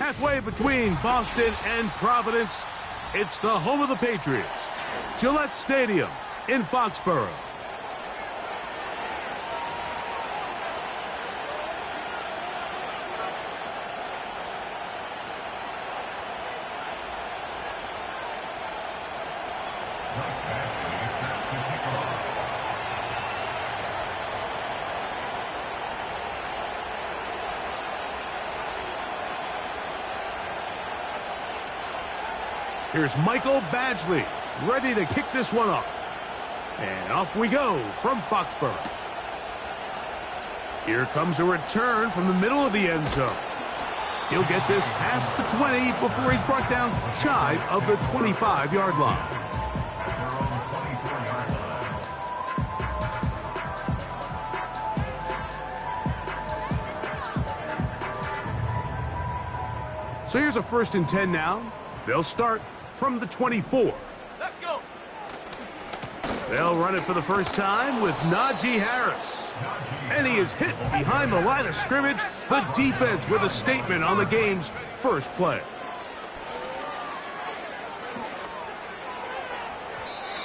Halfway between Boston and Providence, it's the home of the Patriots, Gillette Stadium in Foxborough. Here's Michael Badgley, ready to kick this one off. And off we go from Foxborough. Here comes a return from the middle of the end zone. He'll get this past the 20 before he's brought down shy of the 25-yard line. So here's a 1st and 10 now. They'll start from the 24. Let's go. They'll run it for the first time with Najee Harris. And he is hit behind the line of scrimmage. The defense with a statement on the game's first play.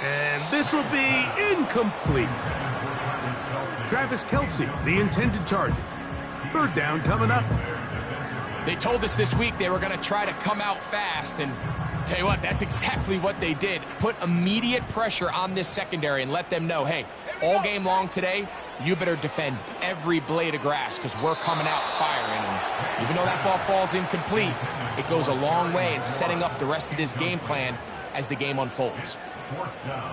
And this will be incomplete. Travis Kelce, the intended target. 3rd down coming up. They told us this week they were going to try to come out fast, and tell you what, that's exactly what they did. Put immediate pressure on this secondary and let them know, hey, all game long today, you better defend every blade of grass because we're coming out firing. And even though that ball falls incomplete, it goes a long way in setting up the rest of this game plan as the game unfolds.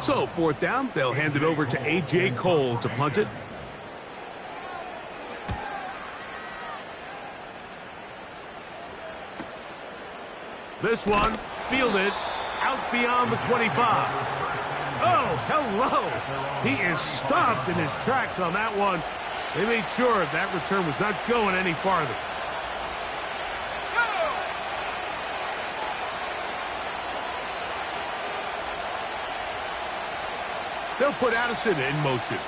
So 4th down, they'll hand it over to A.J. Cole to punt it. This one fielded out beyond the 25. Oh, hello. He is stopped in his tracks on that one. They made sure that return was not going any farther. They'll put Addison in motion.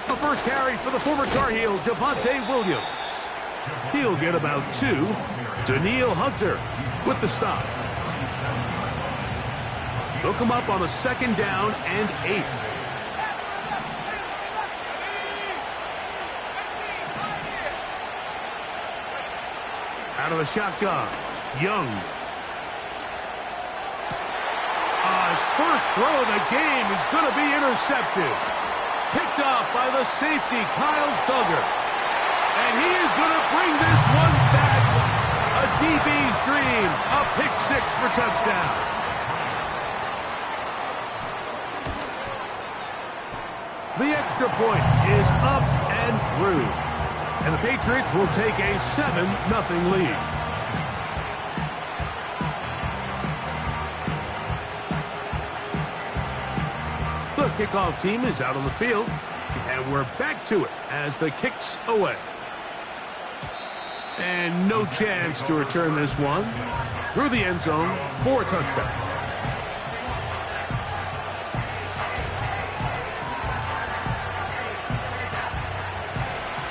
A first carry for the former Tar Heel, Javonte Williams. He'll get about 2. Daniil Hunter with the stop. They'll come up on a 2nd down and 8. Out of the shotgun, Young. His first throw of the game is going to be intercepted. Picked off by the safety, Kyle Duggar. And he is going to bring this one back. A DB's dream. A pick-6 for touchdown. The extra point is up and through. And the Patriots will take a 7-0 lead. The kickoff team is out on the field. And we're back to it as the kick's away. And no chance to return this one through the end zone for a touchback.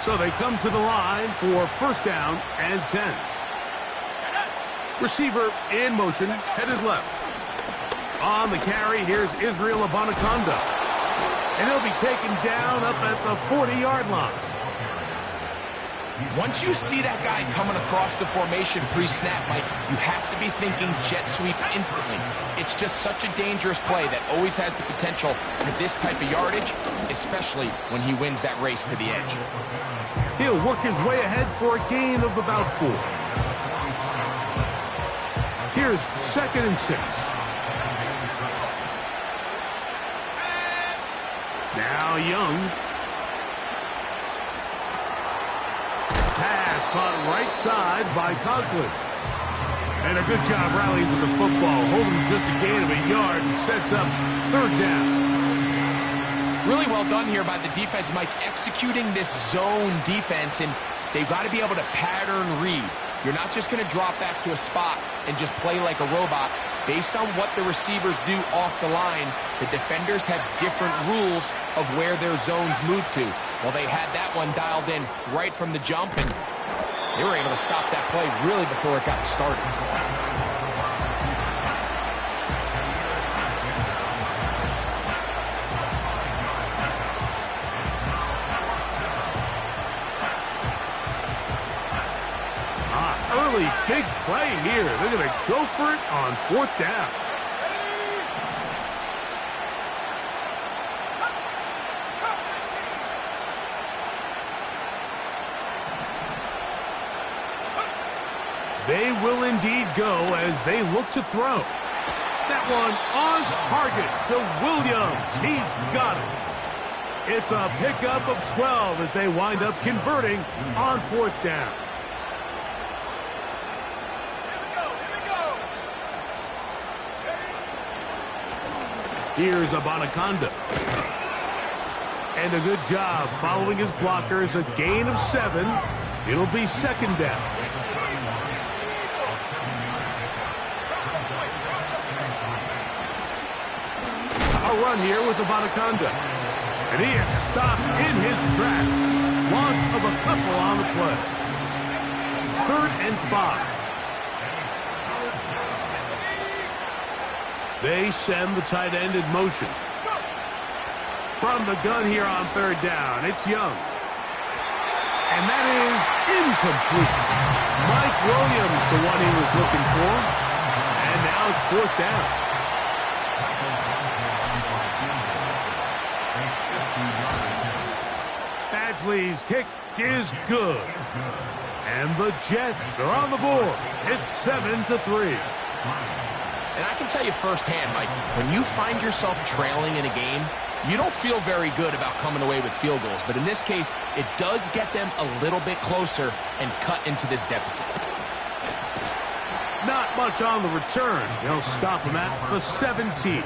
So they come to the line for 1st down and 10. Receiver in motion, headed left. On the carry, here's Israel Abanikanda. And he'll be taken down up at the 40-yard line. Once you see that guy coming across the formation pre-snap, Mike, you have to be thinking jet sweep instantly. It's just such a dangerous play that always has the potential for this type of yardage, especially when he wins that race to the edge. He'll work his way ahead for a gain of about 4. Here's 2nd and 6. Now Young. Pass caught right side by Conklin. And a good job rallying to the football, holding just a gain of a yard and sets up 3rd down. Really well done here by the defense, Mike, executing this zone defense, and they've got to be able to pattern read. You're not just going to drop back to a spot and just play like a robot. Based on what the receivers do off the line, the defenders have different rules of where their zones move to. Well, they had that one dialed in right from the jump, and They were able to stop that play really before it got started. Early big play here. They're going to go for it on 4th down. They will indeed go as they look to throw. That one on target to Williams. He's got it. It's a pickup of 12 as they wind up converting on 4th down. Here's Abanaconda. And a good job following his blockers. A gain of 7. It'll be 2nd down. A run here with Abanaconda. And he is stopped in his tracks. Loss of a couple on the play. 3rd and 5. They send the tight end in motion. From the gun here on 3rd down, it's Young. And that is incomplete. Mike Williams, the one he was looking for. And now it's 4th down. Badgley's kick is good. And the Jets are on the board. It's 7-3. And I can tell you firsthand, Mike, when you find yourself trailing in a game, you don't feel very good about coming away with field goals. But in this case, it does get them a little bit closer and cut into this deficit. Not much on the return. They'll stop him at the 17.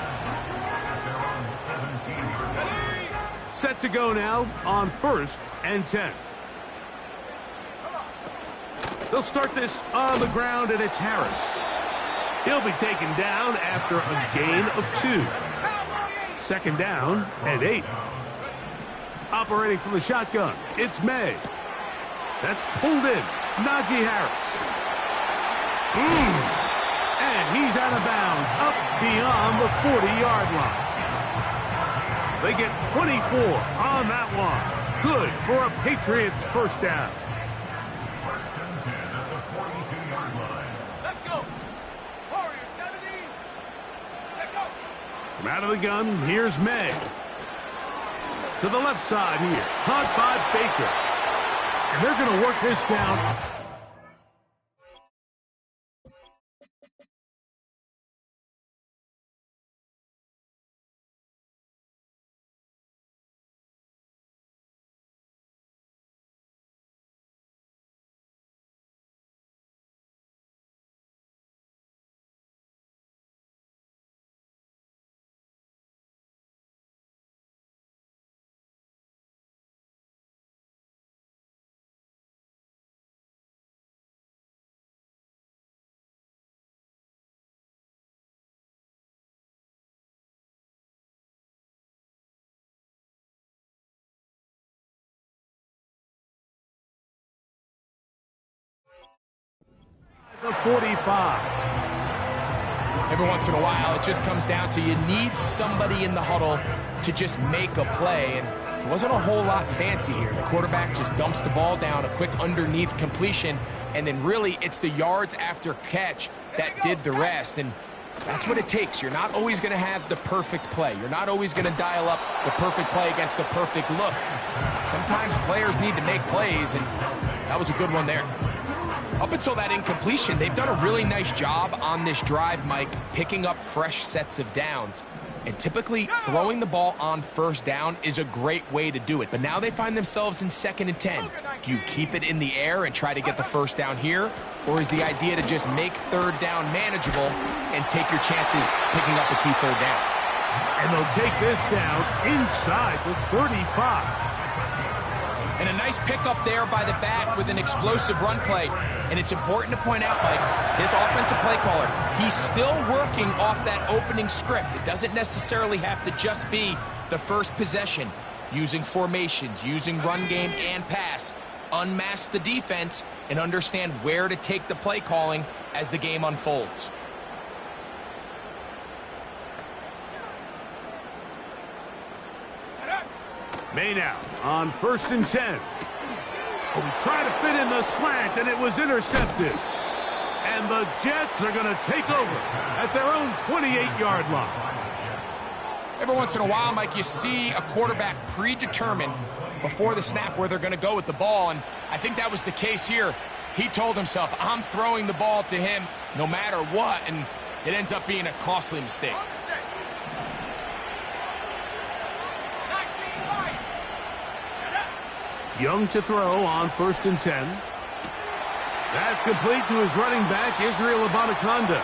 Set to go now on 1st and 10. They'll start this on the ground, and it's Harris. He'll be taken down after a gain of 2. 2nd down and 8. Operating from the shotgun, it's May. That's pulled in. Najee Harris. And he's out of bounds, up beyond the 40-yard line. They get 24 on that one. Good for a Patriots 1st down. From out of the gun, here's May. To the left side here. Caught by Baker. And they're going to work this down. The 45. Every once in a while, it just comes down to you need somebody in the huddle to just make a play. And it wasn't a whole lot fancy here. The quarterback just dumps the ball down, a quick underneath completion, and then really it's the yards after catch that did the rest. And that's what it takes. You're not always going to have the perfect play. You're not always going to dial up the perfect play against the perfect look. Sometimes players need to make plays, and that was a good one there. Up until that incompletion, they've done a really nice job on this drive, Mike, picking up fresh sets of downs. And typically, throwing the ball on 1st down is a great way to do it. But now they find themselves in 2nd and 10. Do you keep it in the air and try to get the 1st down here? Or is the idea to just make 3rd down manageable and take your chances picking up a key 3rd down? And they'll take this down inside the 35. And a nice pickup there by the back with an explosive run play. And it's important to point out, Mike, this offensive play caller, he's still working off that opening script. It doesn't necessarily have to just be the first possession. Using formations, using run game and pass. unmask the defense, and understand where to take the play calling as the game unfolds. May on 1st and 10. Oh, he tried to fit in the slant, and it was intercepted. And the Jets are going to take over at their own 28-yard line. Every once in a while, Mike, you see a quarterback predetermined before the snap where they're going to go with the ball, and I think that was the case here. He told himself, I'm throwing the ball to him no matter what, and it ends up being a costly mistake. Young to throw on 1st and 10. That's complete to his running back, Israel Abanikanda.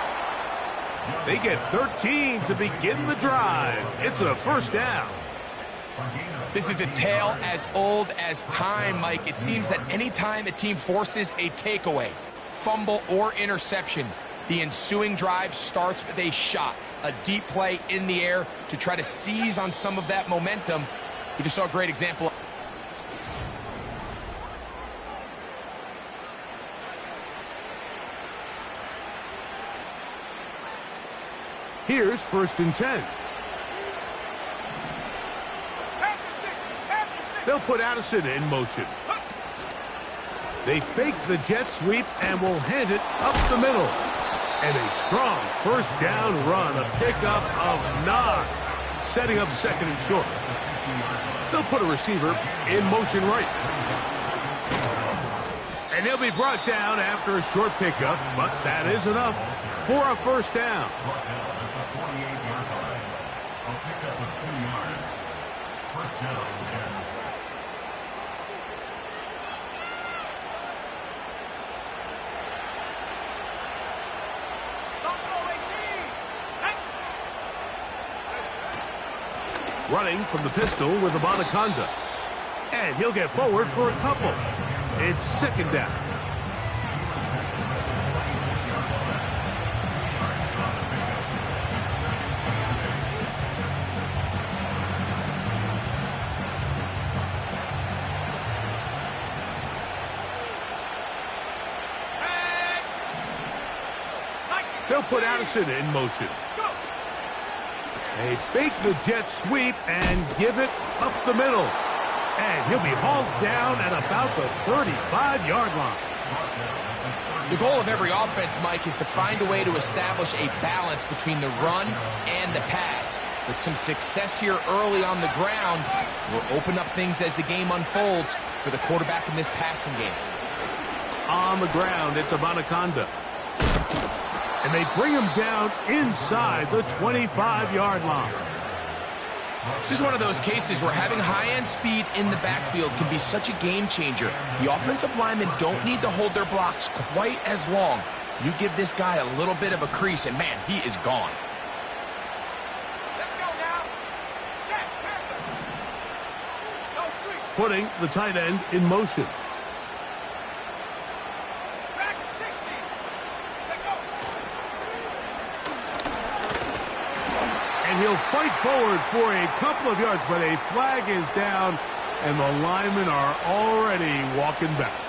They get 13 to begin the drive. It's a first down. This is a tale as old as time, Mike. It seems that anytime a team forces a takeaway, fumble, or interception, the ensuing drive starts with a shot, a deep play in the air to try to seize on some of that momentum. You just saw a great example. Here's 1st and 10. They'll put Addison in motion. They fake the jet sweep and will hand it up the middle. And a strong first down run, a pickup of 9, setting up 2nd and short. They'll put a receiver in motion right. And he'll be brought down after a short pickup, but that is enough for a first down. Running from the pistol with Abanikanda. And he'll get forward for a couple. It's 2nd down. They'll put Addison in motion. They fake the jet sweep and give it up the middle. And he'll be hauled down at about the 35-yard line. The goal of every offense, Mike, is to find a way to establish a balance between the run and the pass. With some success here early on the ground, will open up things as the game unfolds for the quarterback in this passing game. On the ground, it's Abanikanda. And they bring him down inside the 25-yard line. This is one of those cases where having high-end speed in the backfield can be such a game changer. The offensive linemen don't need to hold their blocks quite as long. You give this guy a little bit of a crease, and man, he is gone. Let's go now. Check. No street. Putting the tight end in motion. And he'll fight forward for a couple of yards, but a flag is down, and the linemen are already walking back.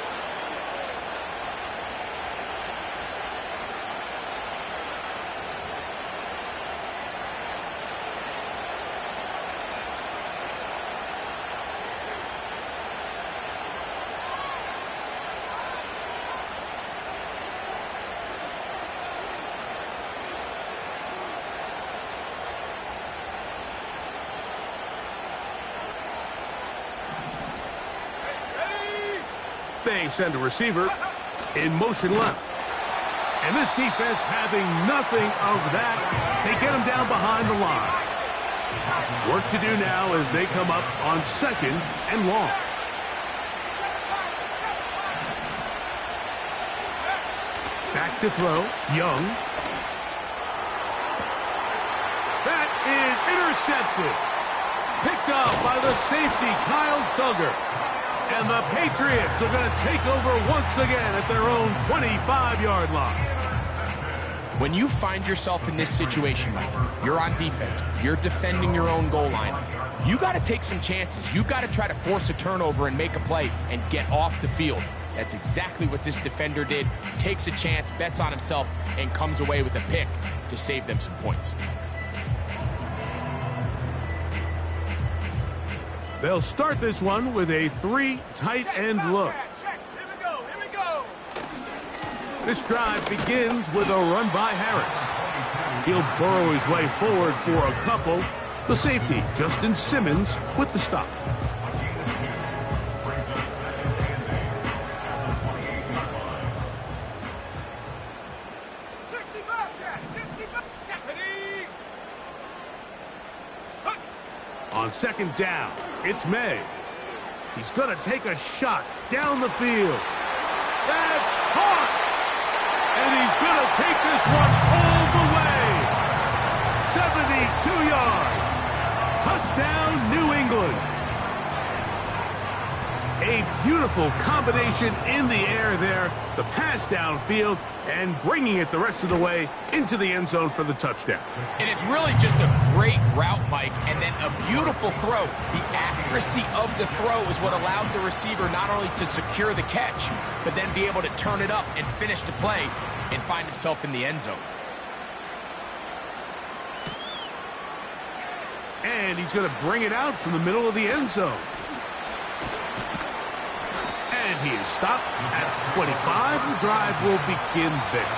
They send a receiver in motion left. And this defense having nothing of that, they get him down behind the line. Work to do now as they come up on 2nd and long. Back to throw, Young. That is intercepted. Picked up by the safety, Kyle Duggar. And the Patriots are going to take over once again at their own 25-yard line. When you find yourself in this situation, Mike, you're on defense, you're defending your own goal line, you got to take some chances. You got to try to force a turnover and make a play and get off the field. That's exactly what this defender did. Takes a chance, bets on himself, and comes away with a pick to save them some points. They'll start this one with a 3 tight end look. Check. Here we go. This drive begins with a run by Harris. He'll burrow his way forward for a couple. The safety, Justin Simmons, with the stop. On second down, it's May. He's going to take a shot down the field. That's caught! And he's going to take this one all the way. 72 yards. Touchdown, New England. A beautiful combination in the air there. The pass downfield and bringing it the rest of the way into the end zone for the touchdown. And it's really just a great route, Mike, and then a beautiful throw. The accuracy of the throw is what allowed the receiver not only to secure the catch, but then be able to turn it up and finish the play and find himself in the end zone. And he's going to bring it out from the middle of the end zone. And he is stopped at 25. The drive will begin there.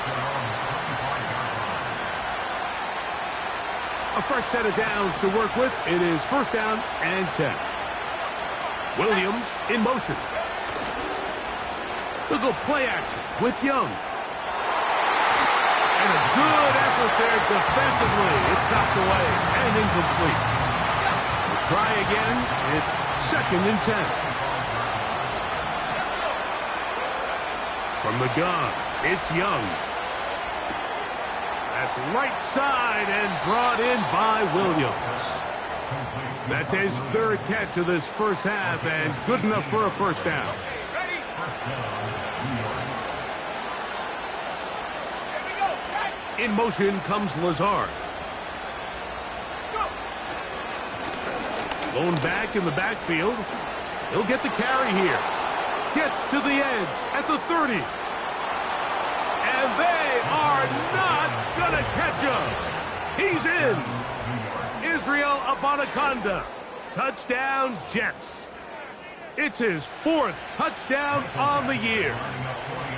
A fresh set of downs to work with. It is first down and 10. Williams in motion. They'll go play action with Young. And a good effort there defensively. It's knocked away and incomplete. We'll try again. It's second and 10. From the gun, it's Young. That's right side and brought in by Williams. That's his third catch of this first half and good enough for a first down. In motion comes Lazard. Lone back in the backfield. He'll get the carry here. Gets to the edge at the 30. And they are not going to catch him. He's in. Israel Abanikanda. Touchdown, Jets. It's his fourth touchdown on the year.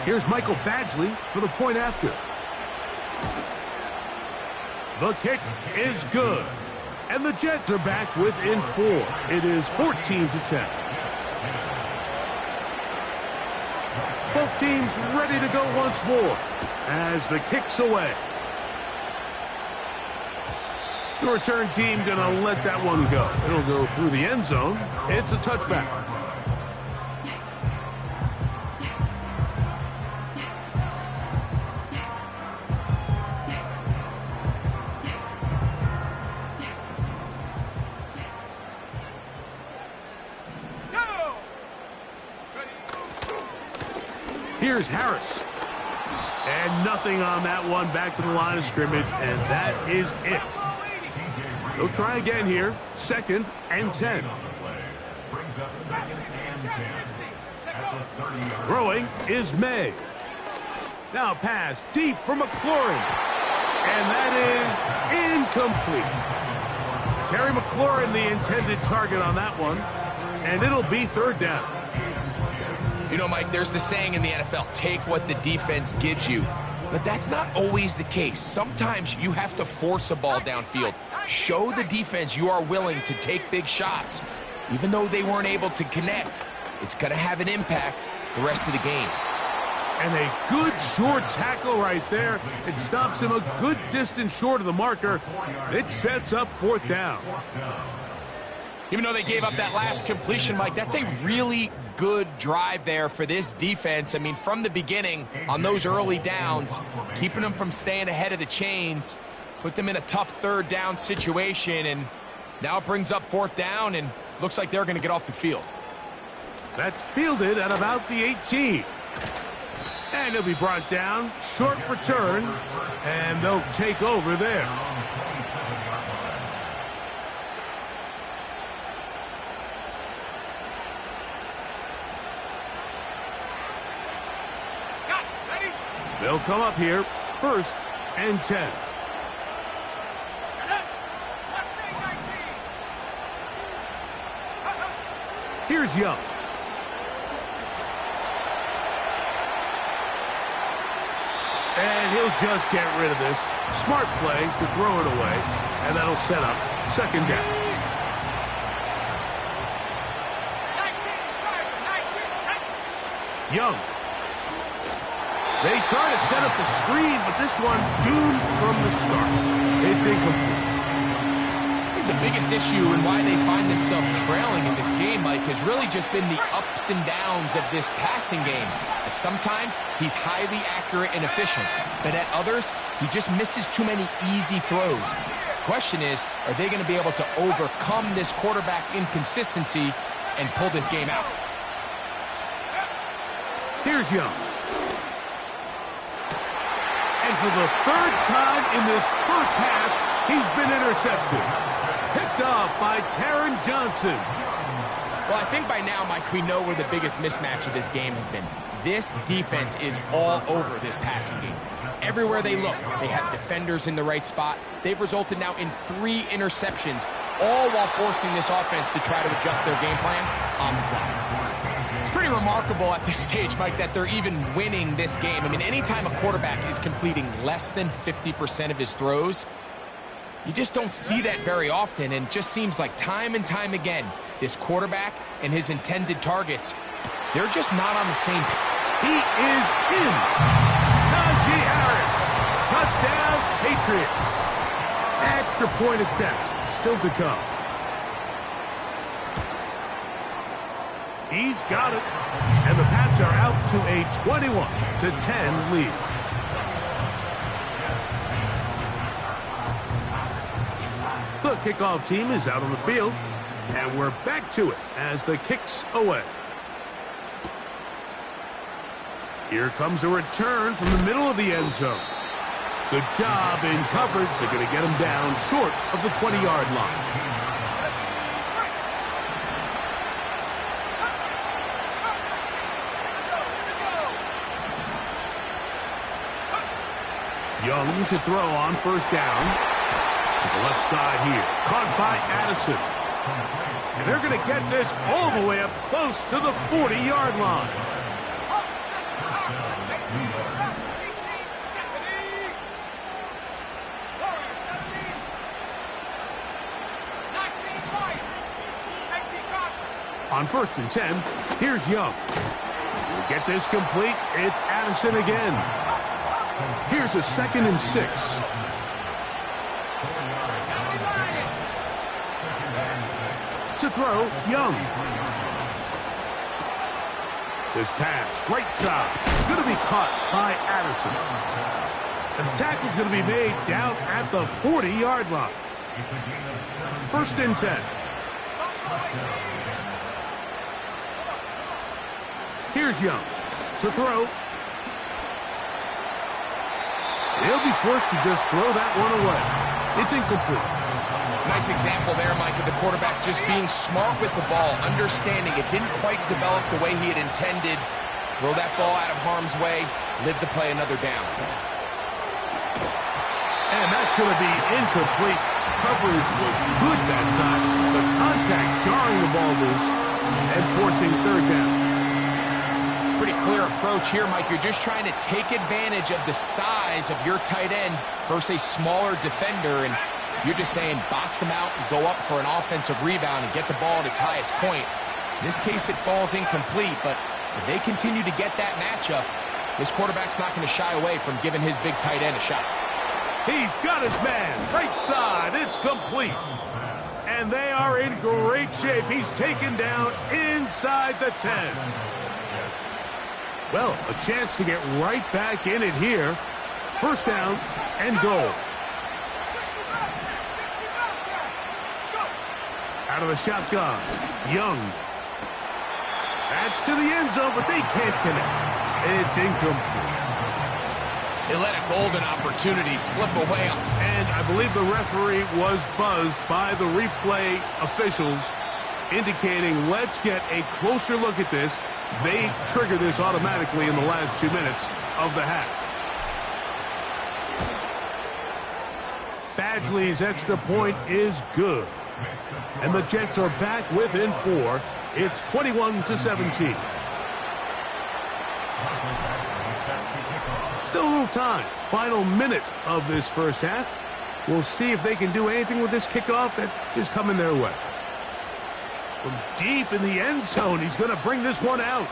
Here's Michael Badgley for the point after. The kick is good. And the Jets are back within 4. It is 14-10. Both teams ready to go once more as the kick's away. The return team going to let that one go. It'll go through the end zone. It's a touchback. Here's Harris. And nothing on that one. Back to the line of scrimmage, and that is it. They'll try again here. Second and 10. Throwing is May. Now pass deep for McLaurin. And that is incomplete. Terry McLaurin, the intended target on that one. And it'll be third down. You know, Mike, there's the saying in the NFL, take what the defense gives you. But that's not always the case. Sometimes you have to force a ball downfield. Show the defense you are willing to take big shots. Even though they weren't able to connect, it's going to have an impact the rest of the game. And a good short tackle right there. It stops him a good distance short of the marker. It sets up fourth down. Even though they gave up that last completion, Mike, that's a really good drive there for this defense. I mean, from the beginning, on those early downs, keeping them from staying ahead of the chains, put them in a tough third down situation, and now it brings up fourth down, and looks like they're going to get off the field. That's fielded at about the 18. And he'll be brought down. Short return. And they'll take over there. They'll come up here. 1st and 10. Here's Young. And he'll just get rid of this. Smart play to throw it away. And that'll set up 2nd down. Young. They try to set up the screen, but this one doomed from the start. It's incomplete. I think the biggest issue and why they find themselves trailing in this game, Mike, has really just been the ups and downs of this passing game. At sometimes, he's highly accurate and efficient, but at others, he just misses too many easy throws. The question is, are they going to be able to overcome this quarterback inconsistency and pull this game out? Here's Young. And for the 3rd time in this 1st half, he's been intercepted. Picked off by Taron Johnson. Well, I think by now, Mike, we know where the biggest mismatch of this game has been. This defense is all over this passing game. Everywhere they look, they have defenders in the right spot. They've resulted now in 3 interceptions, all while forcing this offense to try to adjust their game plan on the fly. It's pretty remarkable at this stage, Mike, that they're even winning this game. I mean, anytime a quarterback is completing less than 50% of his throws, you just don't see that very often, and it just seems like time and time again, this quarterback and his intended targets, they're just not on the same page. He is in. Najee Harris. Touchdown, Patriots. Extra point attempt still to come. He's got it. And the Pats are out to a 21-10 lead. The kickoff team is out on the field. And we're back to it as the kick's away. Here comes a return from the middle of the end zone. Good job in coverage. They're going to get him down short of the 20-yard line. Young to throw on 1st down. To the left side here. Caught by Addison. And they're going to get this all the way up close to the 40-yard line. On 1st and 10, here's Young. We'll get this complete. It's Addison again. Here's a 2nd and 6. To throw, Young. This pass, right side, going to be caught by Addison. And the tackle's going to be made down at the 40-yard line. 1st and 10. Here's Young to throw. He'll be forced to just throw that one away. It's incomplete. Nice example there, Mike, of the quarterback just being smart with the ball, understanding it didn't quite develop the way he had intended. Throw that ball out of harm's way, live to play another down. And that's going to be incomplete. Coverage was good that time. The contact jarring the ball loose and forcing 3rd down. Pretty clear approach here, Mike. You're just trying to take advantage of the size of your tight end versus a smaller defender, and you're just saying box him out and go up for an offensive rebound and get the ball at its highest point. In this case, it falls incomplete, but if they continue to get that matchup, this quarterback's not going to shy away from giving his big tight end a shot. He's got his man. Right side. It's complete. And they are in great shape. He's taken down inside the 10. Well, a chance to get right back in it here. 1st down and goal. Out of the shotgun. Young. That's to the end zone, but they can't connect. It's incomplete. They let a golden opportunity slip away. And I believe the referee was buzzed by the replay officials, indicating let's get a closer look at this. They trigger this automatically in the last 2 minutes of the half. Badgley's extra point is good. And the Jets are back within 4. It's 21-17. Still a little time. Final minute of this first half. We'll see if they can do anything with this kickoff that is coming their way. From deep in the end zone, he's going to bring this one out.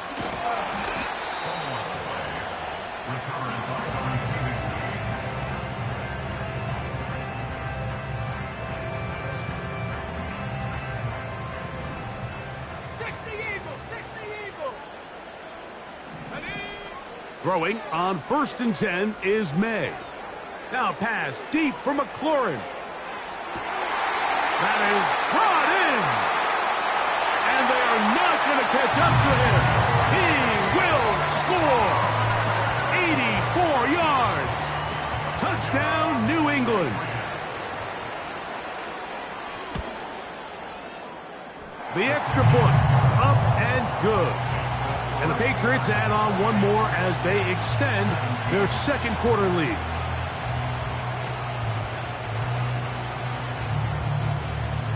Throwing on 1st and 10 is May. Now pass deep for McLaurin. That is brought in. And they are not going to catch up to him. He will score. 84 yards. Touchdown, New England. The extra point, up and good. And the Patriots add on one more as they extend their second quarter lead.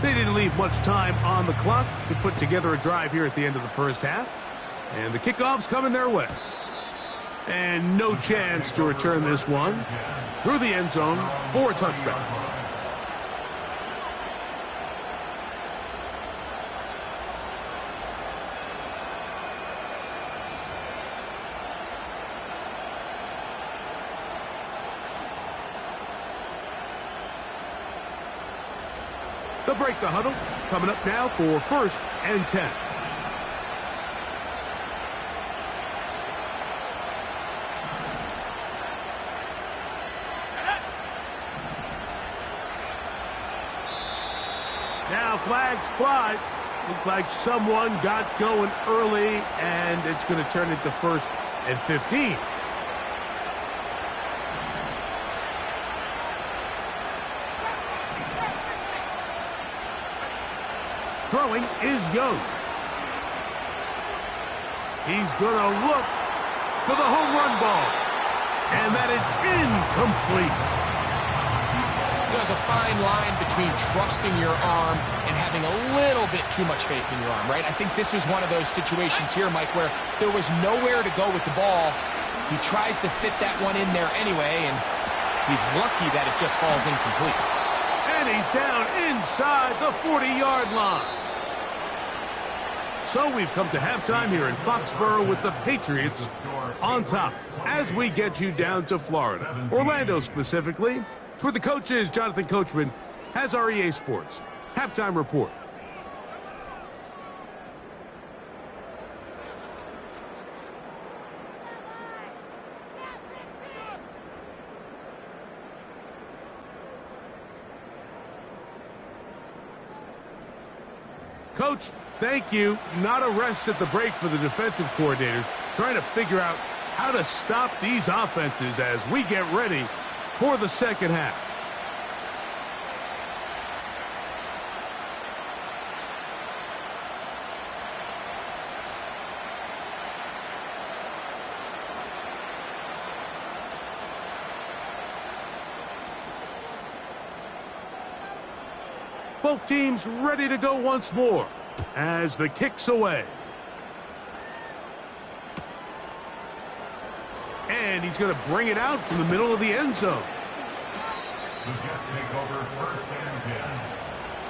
They didn't leave much time on the clock to put together a drive here at the end of the first half. And the kickoff's coming their way. And no chance to return this one through the end zone for a touchback. They'll break the huddle. Coming up now for 1st and 10. Now flags fly. Looked like someone got going early, and it's going to turn into 1st and 15. Throwing is Young. He's going to look for the home run ball. And that is incomplete. There's a fine line between trusting your arm and having a little bit too much faith in your arm, right? I think this is one of those situations here, Mike, where there was nowhere to go with the ball. He tries to fit that one in there anyway, and he's lucky that it just falls incomplete. And he's down inside the 40-yard line. So we've come to halftime here in Foxborough with the Patriots on top as we get you down to Florida. Orlando specifically. It's where the coach is. Jonathan Coachman has our EA Sports halftime report. Coach, thank you. Not a rest at the break for the defensive coordinators, trying to figure out how to stop these offenses as we get ready for the second half. Both teams ready to go once more as the kick's away. And he's going to bring it out from the middle of the end zone. The Jets take over 1st and 10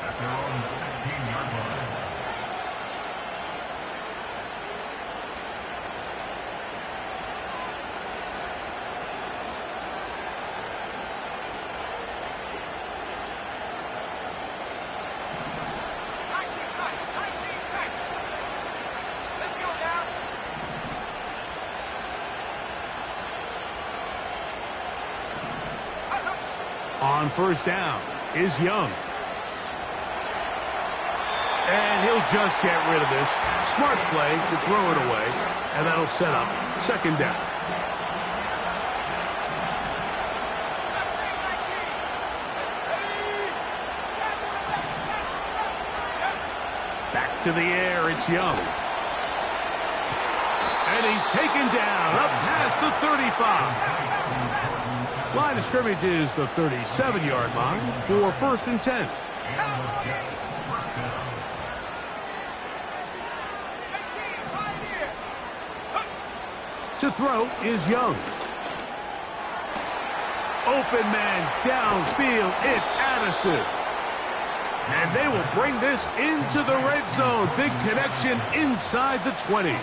at their own 16-yard line. On 1st down is Young. And he'll just get rid of this. Smart play to throw it away And that'll set up second down. Back to the air, it's Young. And he's taken down up past the 35. Line of scrimmage is the 37-yard line for first and 10. To throw is Young. Open man downfield, it's Addison. And they will bring this into the red zone. Big connection inside the 20.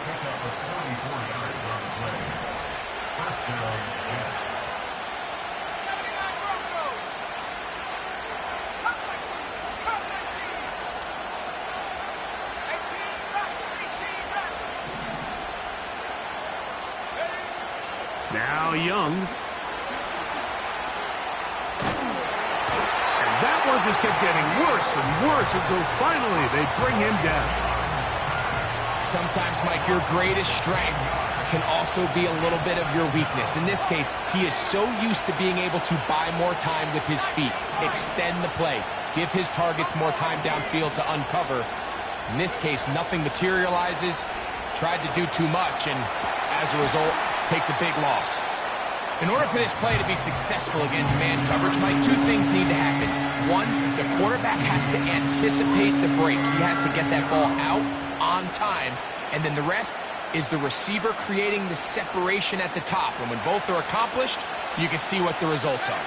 Now Young. And that one just kept getting worse and worse until finally they bring him down. Sometimes, Mike, your greatest strength can also be a little bit of your weakness. In this case, he is so used to being able to buy more time with his feet, extend the play, give his targets more time downfield to uncover. In this case, nothing materializes, tried to do too much, and as a result, takes a big loss. In order for this play to be successful against man coverage, Mike, two things need to happen. One, the quarterback has to anticipate the break. He has to get that ball out on time. And then the rest is the receiver creating the separation at the top. And when both are accomplished, you can see what the results are.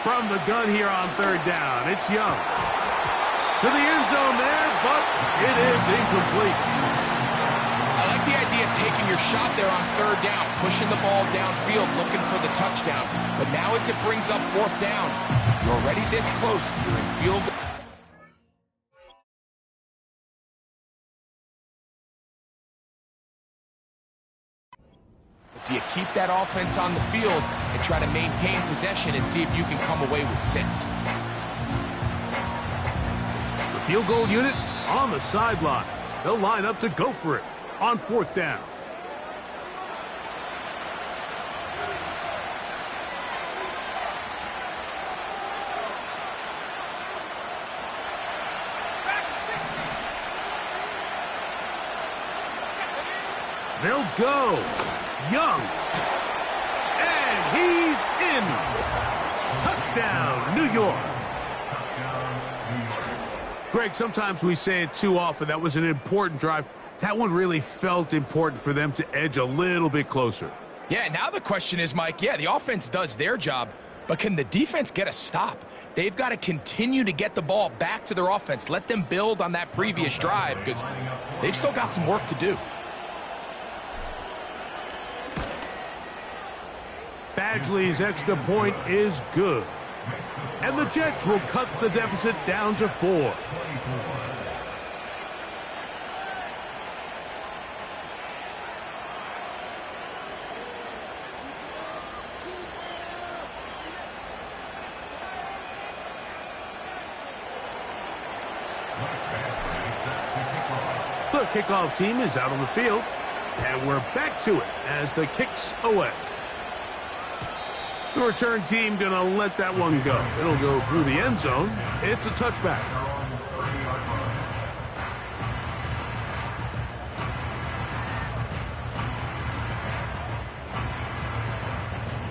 From the gun here on third down, it's Young. To the end zone there, but it is incomplete. I like the idea of taking your shot there on third down, pushing the ball downfield, looking for the touchdown. But now as it brings up fourth down, you're already this close. You're in field goal. Do you keep that offense on the field and try to maintain possession and see if you can come away with 6? The field goal unit on the sideline. They'll line up to go for it on fourth down. They'll go. Young. And he's in. Touchdown, New York. Greg, sometimes we say it too often. That was an important drive. That one really felt important for them to edge a little bit closer. Yeah, now the question is, Mike, yeah, the offense does their job, but can the defense get a stop? They've got to continue to get the ball back to their offense. Let them build on that previous drive because they've still got some work to do. Badgley's extra point is good. And the Jets will cut the deficit down to 4. The kickoff team is out on the field, and we're back to it as the kick's away. The return team going to let that one go. It'll go through the end zone. It's a touchback.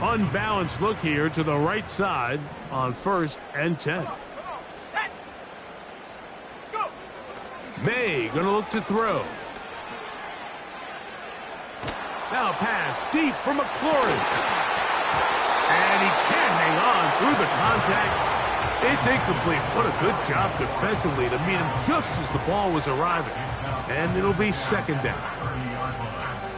Unbalanced look here to the right side on first and 10. May going to look to throw. Now pass deep for McLaurin. And he can't hang on through the contact. It's incomplete. What a good job defensively to meet him just as the ball was arriving. And it'll be second down.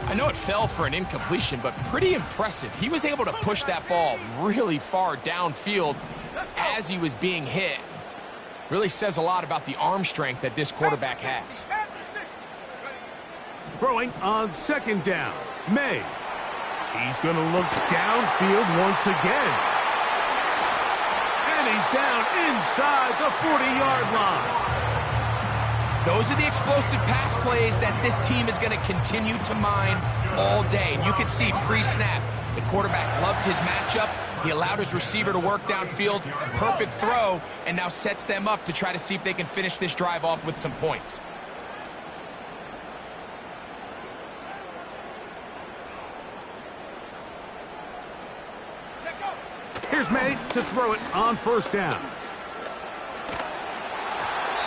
I know it fell for an incompletion, but pretty impressive. He was able to push that ball really far downfield as he was being hit. Really says a lot about the arm strength that this quarterback has. Throwing on second down, May. He's going to look downfield once again. And he's down inside the 40-yard line. Those are the explosive pass plays that this team is going to continue to mine all day. And you can see pre-snap, the quarterback loved his matchup. He allowed his receiver to work downfield, perfect throw, and now sets them up to try to see if they can finish this drive off with some points. Here's May to throw it on first down.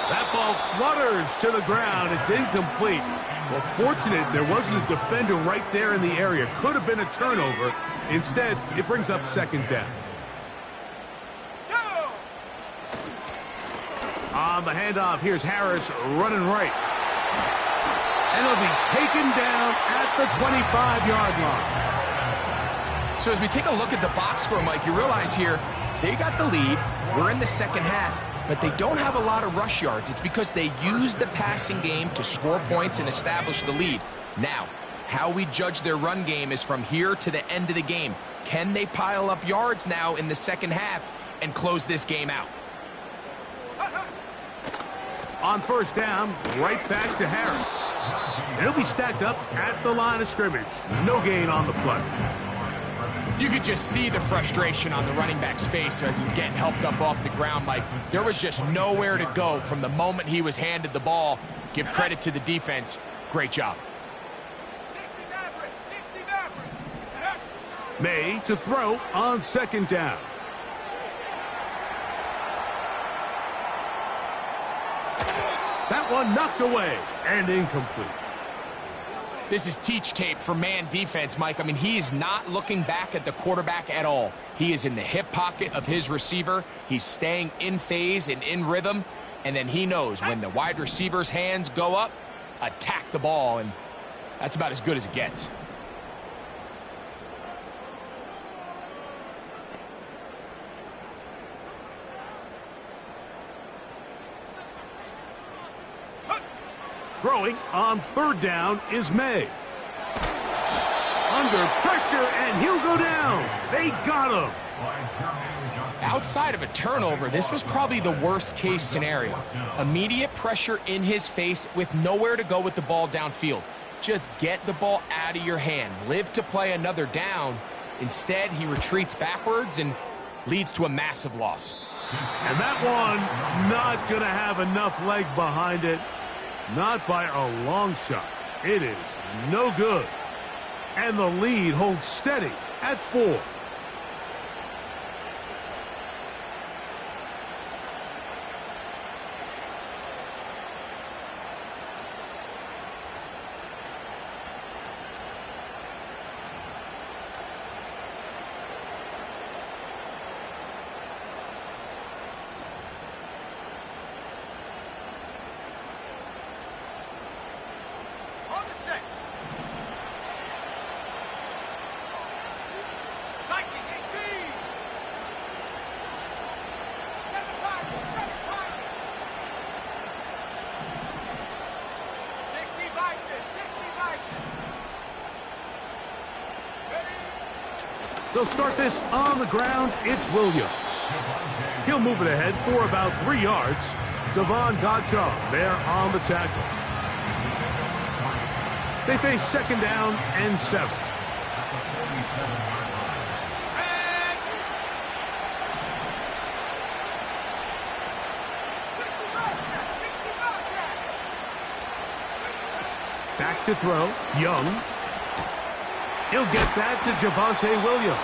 That ball flutters to the ground. It's incomplete. Well, fortunate there wasn't a defender right there in the area. Could have been a turnover. Instead, it brings up second down. On the handoff, here's Harris running right. And it'll be taken down at the 25-yard line. So as we take a look at the box score, Mike, you realize here they got the lead. We're in the second half, but they don't have a lot of rush yards. It's because they use the passing game to score points and establish the lead. Now, how we judge their run game is from here to the end of the game. Can they pile up yards now in the second half and close this game out? On first down, right back to Harris. And he'll be stacked up at the line of scrimmage. No gain on the play. You could just see the frustration on the running back's face as he's getting helped up off the ground. Like, there was just nowhere to go from the moment he was handed the ball. Give credit to the defense. Great job. May to throw on second down. That one knocked away and incomplete. This is teach tape for man defense, Mike. I mean, he is not looking back at the quarterback at all. He is in the hip pocket of his receiver. He's staying in phase and in rhythm. And then he knows when the wide receiver's hands go up, attack the ball. And that's about as good as it gets. Throwing on third down is May. Under pressure, and he'll go down. They got him. Outside of a turnover, this was probably the worst-case scenario. Immediate pressure in his face with nowhere to go with the ball downfield. Just get the ball out of your hand. Live to play another down. Instead, he retreats backwards and leads to a massive loss. And that one not going to have enough leg behind it. Not by a long shot. It is no good. And the lead holds steady at 4. They'll start this on the ground. It's Williams. He'll move it ahead for about 3 yards. Devon Godchaux there on the tackle. They face second down and 7. Back to throw. Young. He'll get that to Javonte Williams.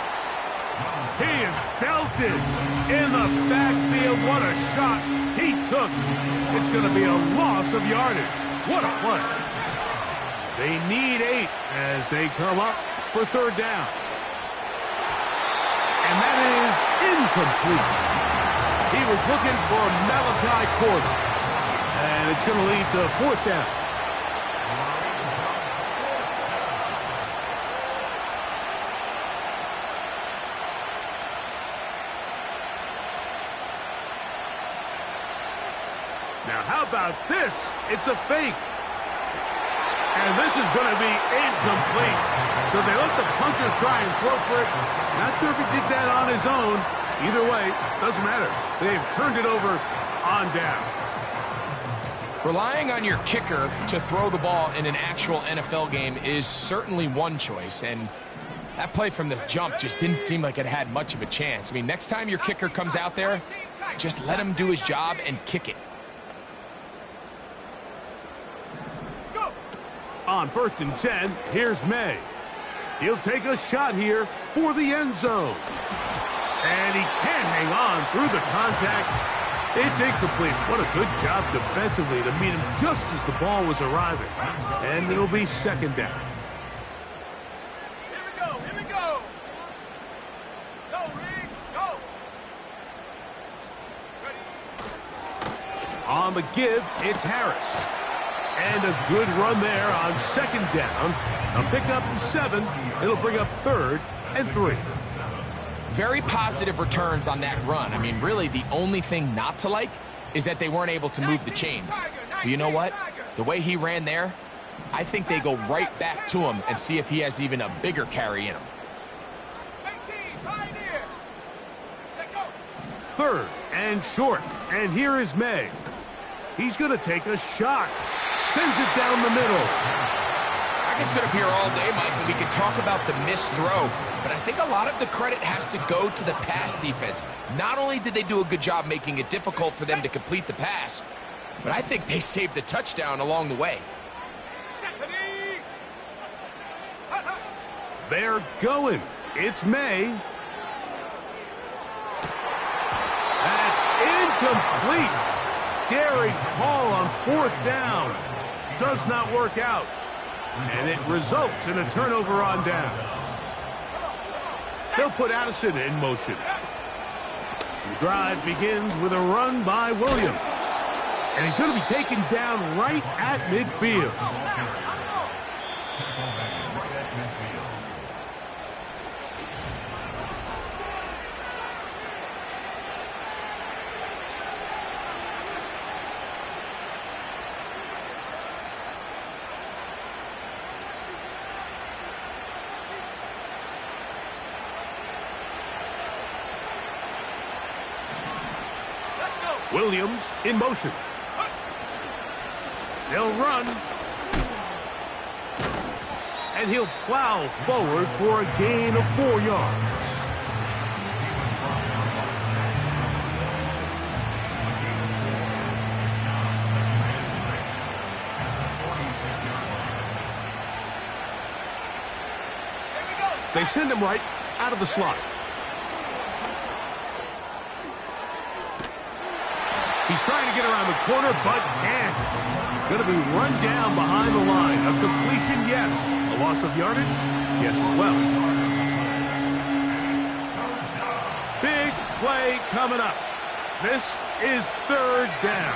He is belted in the backfield. What a shot he took. It's going to be a loss of yardage. What a play. They need 8 as they come up for third down. And that is incomplete. He was looking for Malachi Corder. And it's going to lead to fourth down. Now, how about this? It's a fake. And this is going to be incomplete. So they let the punter try and throw for it. Not sure if he did that on his own. Either way, doesn't matter. They've turned it over on down. Relying on your kicker to throw the ball in an actual NFL game is certainly one choice, and that play from the jump just didn't seem like it had much of a chance. I mean, next time your kicker comes out there, just let him do his job and kick it. On 1st and 10, here's May. He'll take a shot here for the end zone. And he can't hang on through the contact. It's incomplete. What a good job defensively to meet him just as the ball was arriving. And it'll be 2nd down. Here we go, here we go. Go, Rick, go. Ready. On the give, it's Harris. And a good run there on 2nd down. A pickup 7. It'll bring up 3rd and 3. Very positive returns on that run. I mean, really, the only thing not to like is that they weren't able to move the chains. But you know what? The way he ran there, I think they go right back to him and see if he has even a bigger carry in him. 3rd and short. And here is May. He's going to take a shot. Sends it down the middle. I can sit up here all day, Mike, and we can talk about the missed throw, but I think a lot of the credit has to go to the pass defense. Not only did they do a good job making it difficult for them to complete the pass, but I think they saved the touchdown along the way. They're going. It's May. That's incomplete. Daring call on 4th down. Does not work out. And it results in a turnover on downs. They'll put Addison in motion. The drive begins with a run by Williams. And he's going to be taken down right at midfield. Williams in motion. They'll run. And he'll plow forward for a gain of 4 yards. They send him right out of the slot. He's trying to get around the corner, but can't. Going to be run down behind the line. A completion, yes. A loss of yardage, yes as well. Big play coming up. This is 3rd down.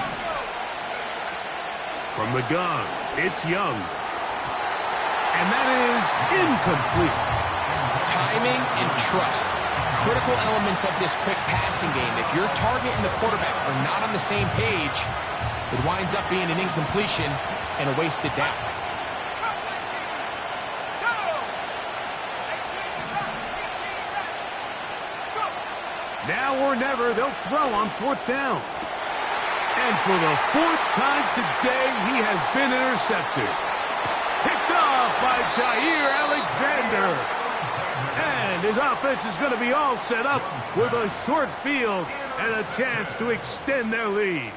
From the gun, it's Young. And that is incomplete. Timing and trust. Critical elements of this quick passing game. If your target and the quarterback are not on the same page, it winds up being an incompletion and a wasted down. Now or never, they'll throw on 4th down. And for the 4th time today, he has been intercepted. Picked off by Jair Alexander. And his offense is going to be all set up with a short field and a chance to extend their lead.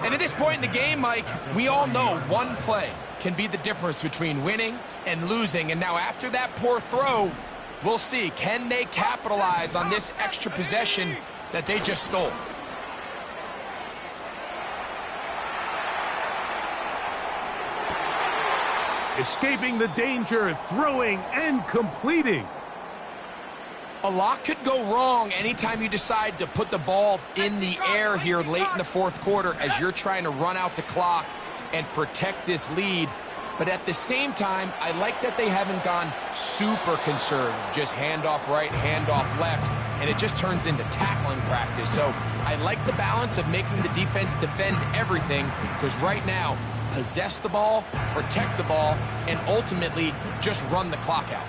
And at this point in the game, Mike, we all know one play can be the difference between winning and losing. And now after that poor throw, we'll see, can they capitalize on this extra possession that they just stole? Escaping the danger, throwing and completing. A lot could go wrong anytime you decide to put the ball in the air here late in the 4th quarter as you're trying to run out the clock and protect this lead. But at the same time, I like that they haven't gone super conservative, just handoff right, handoff left, and it just turns into tackling practice. So I like the balance of making the defense defend everything, because right now, possess the ball, protect the ball, and ultimately just run the clock out.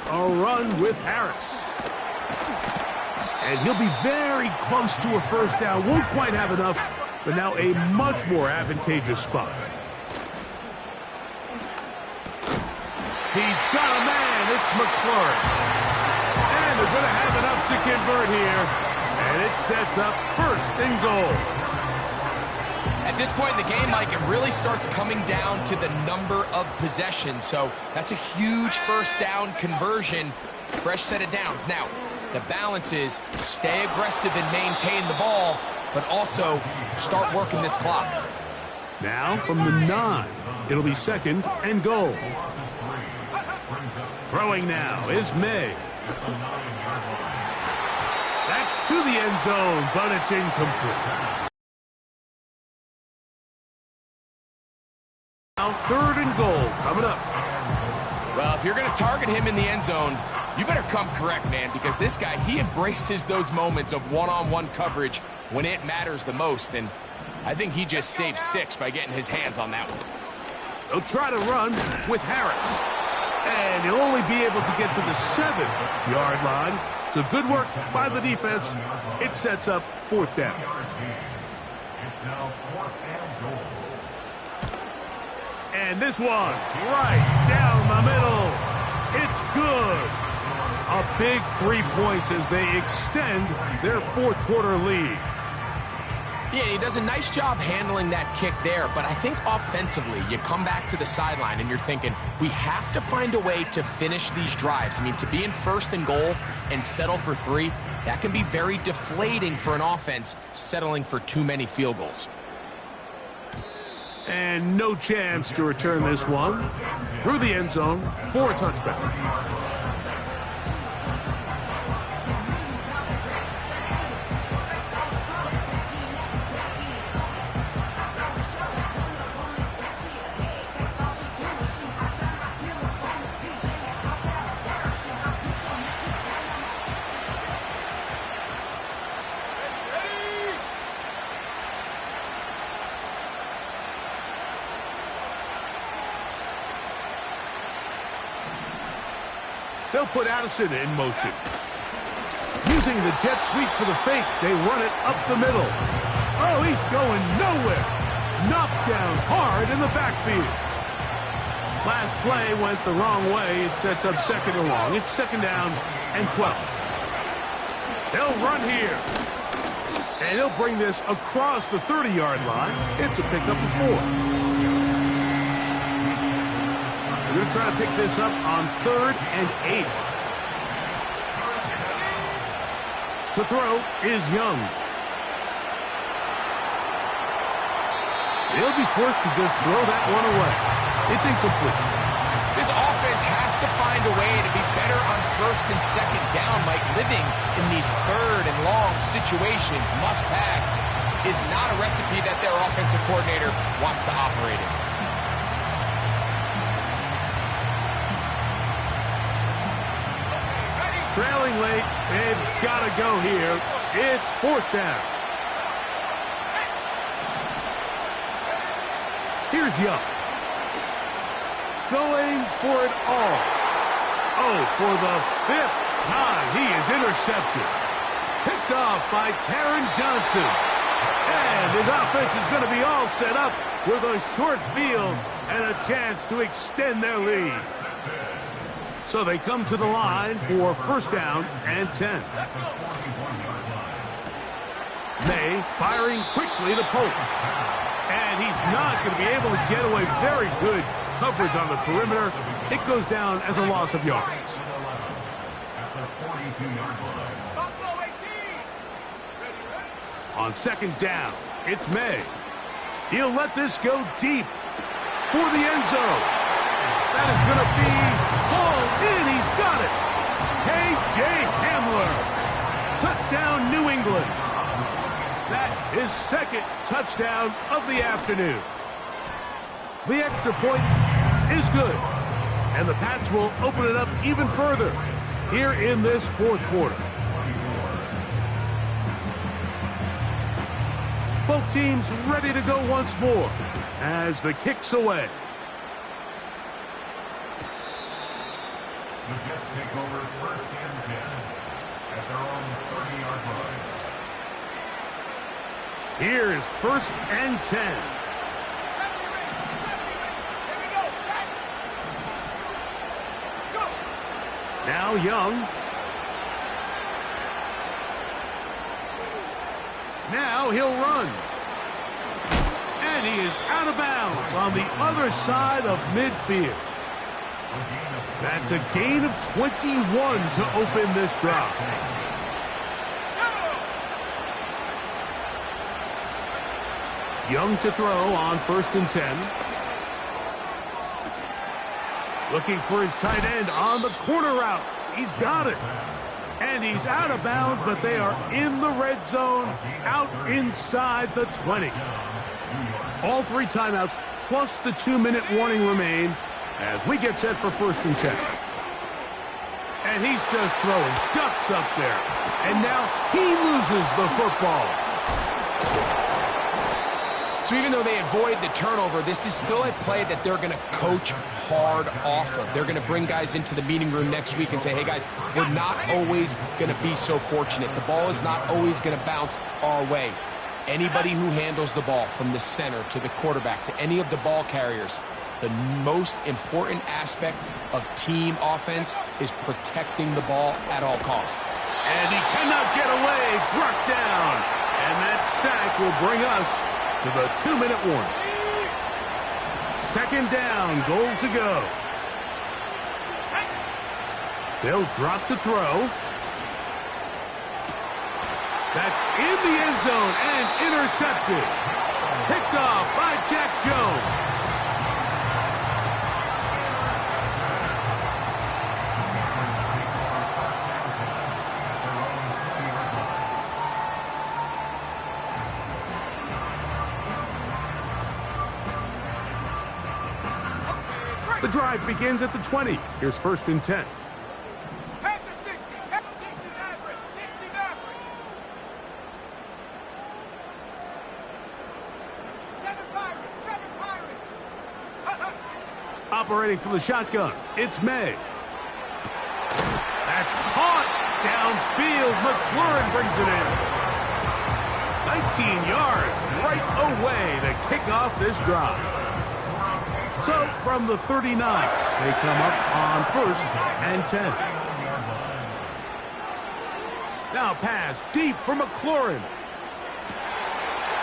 A run with Harris. And he'll be very close to a first down. Won't quite have enough, but now a much more advantageous spot. He's got a man. It's McLaurin. And they're going to have enough to convert here. And it sets up first and goal. At this point in the game, Mike, it really starts coming down to the number of possessions. So that's a huge first down conversion. Fresh set of downs. Now, the balance is stay aggressive and maintain the ball, but also start working this clock. Now from the 9, it'll be second and goal. Throwing now is May. That's to the end zone, but it's incomplete. Now third and goal coming up. Well, if you're going to target him in the end zone, you better come correct, man, because this guy, he embraces those moments of one-on-one coverage when it matters the most, and I think he just saved 6 by getting his hands on that one. They'll try to run with Harris. And he'll only be able to get to the 7-yard line. So good work by the defense. It sets up fourth down. It's now 4th and goal. And this one right down the middle. It's good. A big 3 points as they extend their fourth quarter lead. Yeah, he does a nice job handling that kick there, but I think offensively, you come back to the sideline and you're thinking, we have to find a way to finish these drives. I mean, to be in first and goal and settle for 3, that can be very deflating for an offense settling for too many field goals. And no chance to return this one through the end zone for a touchback. They'll put Addison in motion. Using the jet sweep for the fake, they run it up the middle. Oh, he's going nowhere. Knocked down hard in the backfield. Last play went the wrong way. It sets up second and long. It's second down and 12. They'll run here. And he'll bring this across the 30-yard line. It's a pickup of 4. They're going to try to pick this up on 3rd and 8. To throw is Young. He'll be forced to just throw that one away. It's incomplete. This offense has to find a way to be better on first and second down. Mike, living in these third and long situations, must pass, is not a recipe that their offensive coordinator wants to operate in. Trailing late, they've got to go here. It's fourth down. Here's Young. Going for it all. Oh, for the 5th time, he is intercepted. Picked off by Taron Johnson. And his offense is going to be all set up with a short field and a chance to extend their lead. So they come to the line for first down and 10. May firing quickly to Polk. And he's not going to be able to get away. Very good coverage on the perimeter. It goes down as a loss of yards. On second down, it's May. He'll let this go deep for the end zone. That is going to be hauled in. He's got it. K.J. Hamler. Touchdown, New England. That is second touchdown of the afternoon. The extra point is good. And the Pats will open it up even further here in this fourth quarter. Both teams ready to go once more as the kick's away. The Jets take over first and 10. at their own 30-yard line. Here's 1st and 10. Now Young. Now he'll run. And he is out of bounds on the other side of midfield. That's a gain of 21 to open this drive. Young to throw on 1st and 10. Looking for his tight end on the corner route. He's got it. And he's out of bounds, but they are in the red zone, out inside the 20. All 3 timeouts plus the 2-minute warning remain as we get set for 1st and 10. And he's just throwing ducks up there. And now he loses the football. So even though they avoid the turnover, this is still a play that they're going to coach hard off of. They're going to bring guys into the meeting room next week and say, hey, guys, we're not always going to be so fortunate. The ball is not always going to bounce our way. Anybody who handles the ball from the center to the quarterback to any of the ball carriers, the most important aspect of team offense is protecting the ball at all costs. And he cannot get away. Brought down. And that sack will bring us to the 2-minute warning. 2nd down, goal to go. They'll drop to throw. That's in the end zone and intercepted. Picked off by Jack Jones. The drive begins at the 20. Here's 1st and 10. Head to 60. Head to 60 Maverick. 60 Maverick. 7 Pirates. 7 Pirates. Operating from the shotgun, it's May. That's caught downfield. McLaurin brings it in. 19 yards right away to kick off this drive. So, from the 39, they come up on 1st and 10. Now pass deep for McLaurin.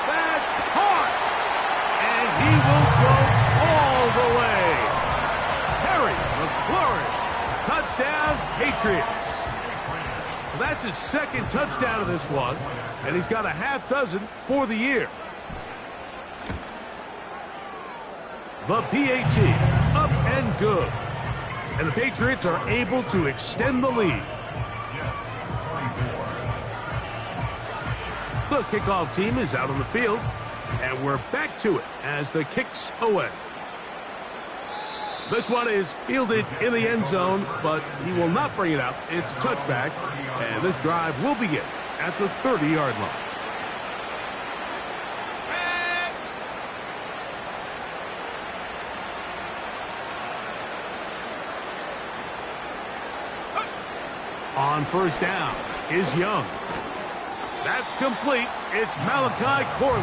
That's caught. And he will go all the way. Harry McLaurin, touchdown Patriots. So that's his 2nd touchdown of this one, and he's got a half dozen for the year. The PAT, up and good. And the Patriots are able to extend the lead. The kickoff team is out on the field, and we're back to it as the kick's away. This one is fielded in the end zone, but he will not bring it out. It's touchback, and this drive will begin at the 30-yard line. On 1st down is Young. That's complete. It's Malachi Corley.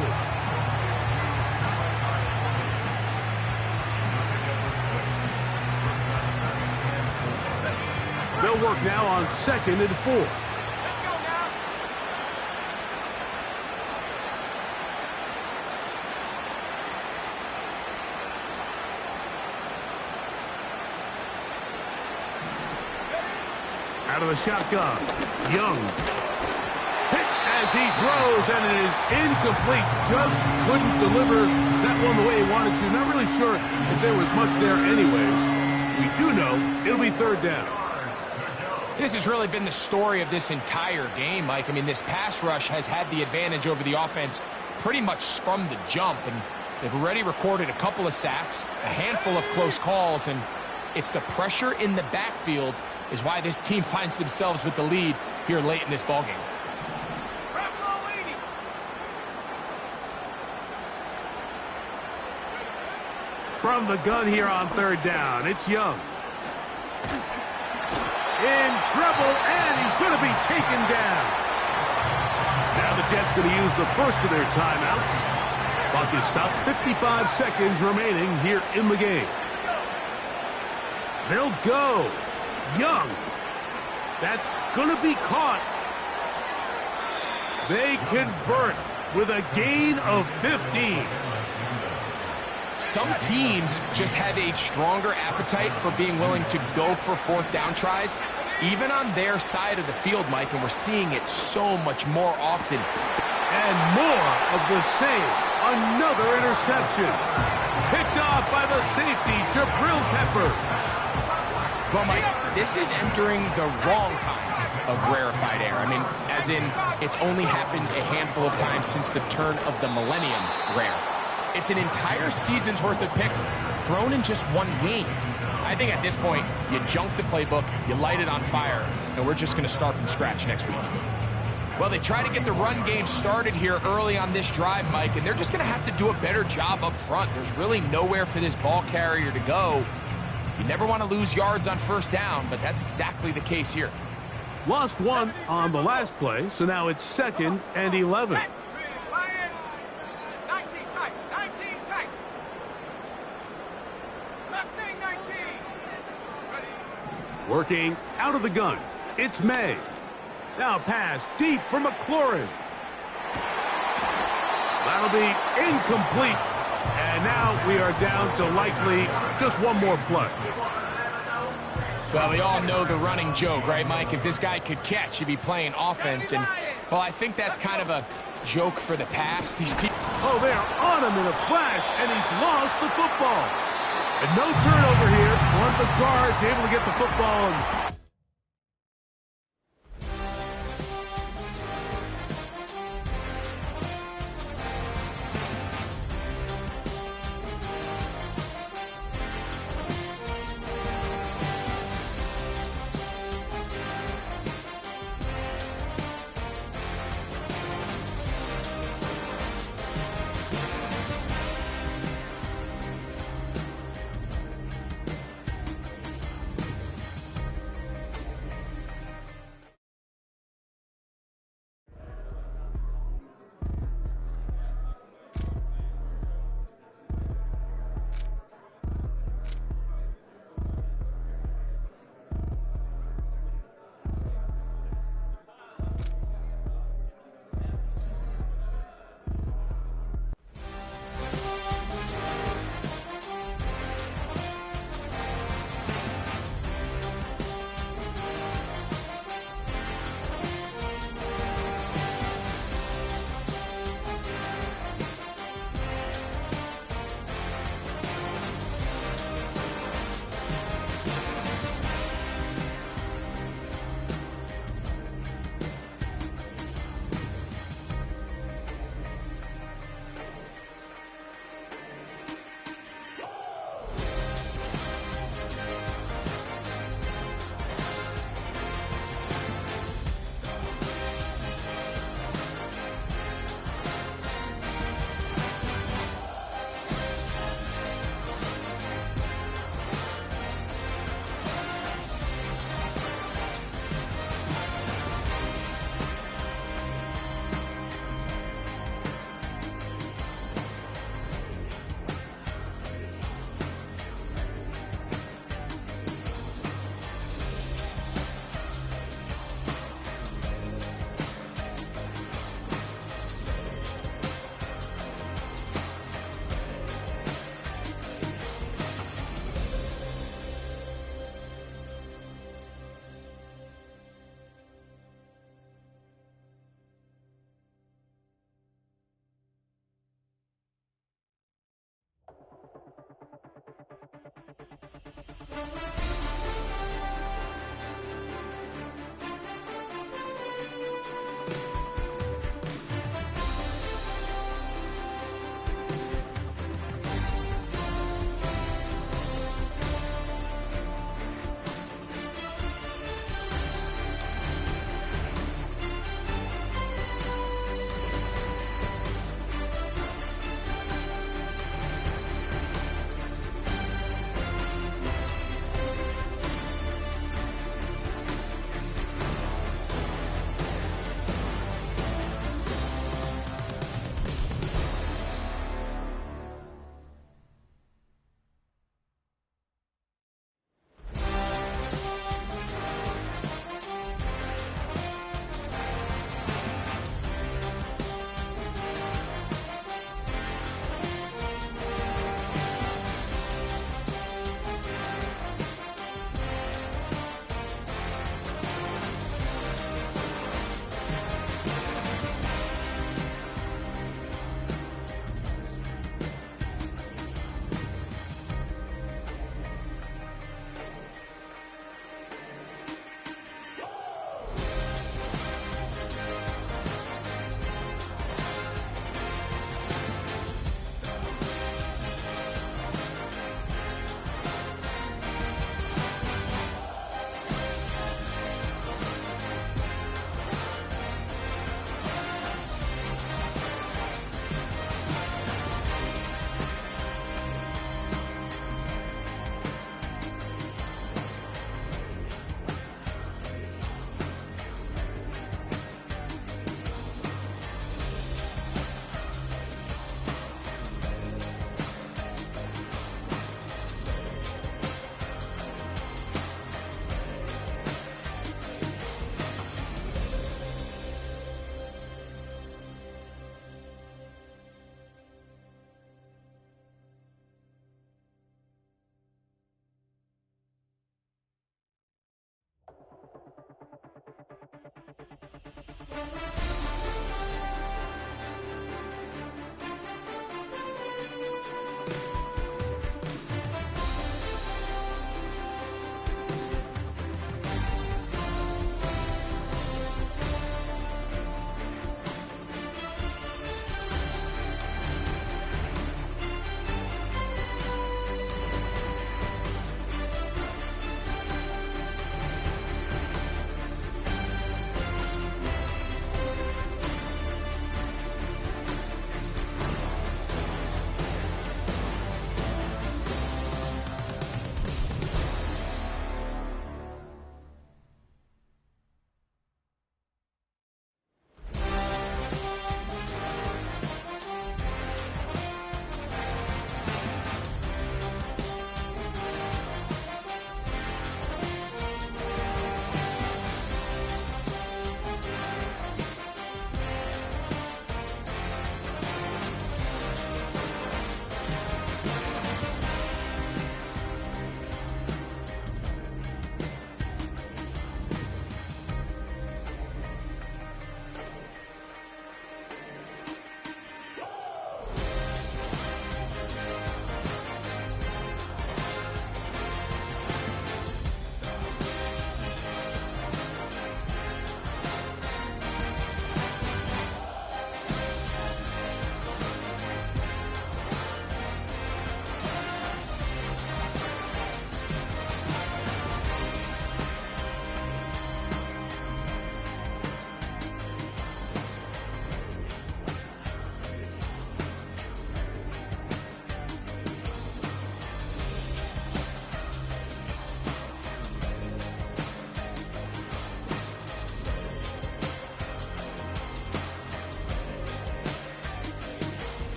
They'll work now on 2nd and 4. Let's go now. Out of the shotgun, Young. Hit as he throws, and it is incomplete. Just couldn't deliver that one the way he wanted to. Not really sure if there was much there anyways. We do know it'll be 3rd down. This has really been the story of this entire game, Mike. I mean, this pass rush has had the advantage over the offense pretty much from the jump, and they've already recorded a couple of sacks, a handful of close calls, and it's the pressure in the backfield is why this team finds themselves with the lead here late in this ballgame. From the gun here on 3rd down, it's Young. in trouble, and he's going to be taken down. Now the Jets going to use the first of their timeouts. Clock is stopped, 55 seconds remaining here in the game. They'll go. Young. That's going to be caught. They convert with a gain of 15. Some teams just have a stronger appetite for being willing to go for fourth down tries, even on their side of the field, Mike, and we're seeing it so much more often. And more of the same. Another interception. Picked off by the safety, Jabril Peppers. Well, Mike, this is entering the wrong kind of rarefied air. I mean, as in, it's only happened a handful of times since the turn of the millennium rare. It's an entire season's worth of picks thrown in just one game. I think at this point, you junk the playbook, you light it on fire, and we're just going to start from scratch next week. Well, they try to get the run game started here early on this drive, Mike, and they're just going to have to do a better job up front. There's really nowhere for this ball carrier to go. You never want to lose yards on first down, but that's exactly the case here. Lost one on the last play, so now it's 2nd and 11. 19 tight, 19 tight. Mustang 19. Ready. Working out of the gun. It's May. Now pass deep for McLaurin. That'll be incomplete. And now we are down to likely just one more play. Well, we all know the running joke, right, Mike? If this guy could catch, he'd be playing offense. And, well, I think that's kind of a joke for the past. These teams. Oh, they are on him in a flash, and he's lost the football. And no turnover here. One of the guards able to get the football.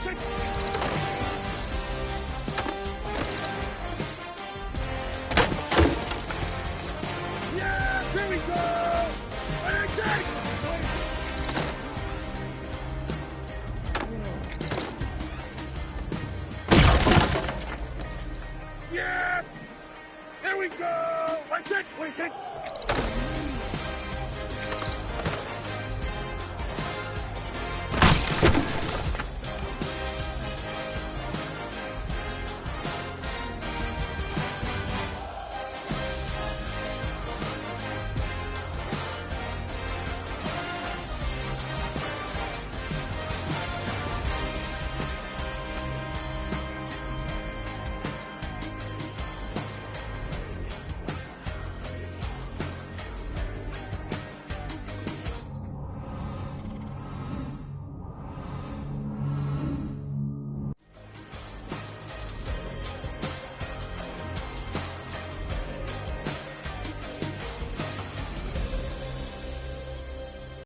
Yeah, here we go! And take! Yeah! Here we go! Wait, take!